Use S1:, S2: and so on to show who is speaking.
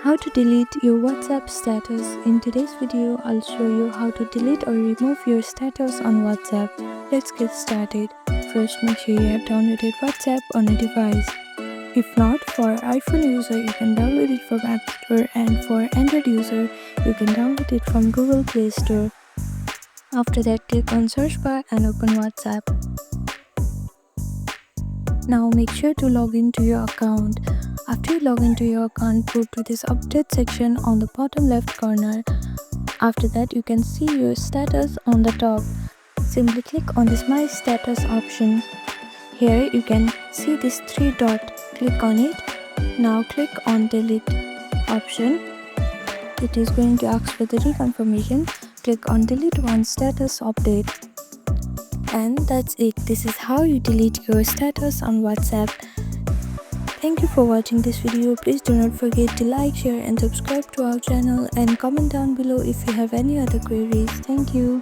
S1: How to delete your WhatsApp status. In today's video, I'll show you how to delete or remove your status on WhatsApp. Let's get started. First, make sure you have downloaded WhatsApp on a device. If not, for iPhone user, you can download it from App Store, and for Android user, you can download it from Google Play Store. After that, click on search bar and open WhatsApp. Now make sure to log into your account. After you log into your account, go to this update section on the bottom left corner. After that, you can see your status on the top. Simply click on this My Status option. Here you can see this 3 dot. Click on it. Now click on Delete option. It is going to ask for the reconfirmation. Click on Delete One Status Update. And that's it. This is how you delete your status on WhatsApp. Thank you for watching this video. Please do not forget to like, share and subscribe to our channel, and comment down below if you have any other queries. Thank you.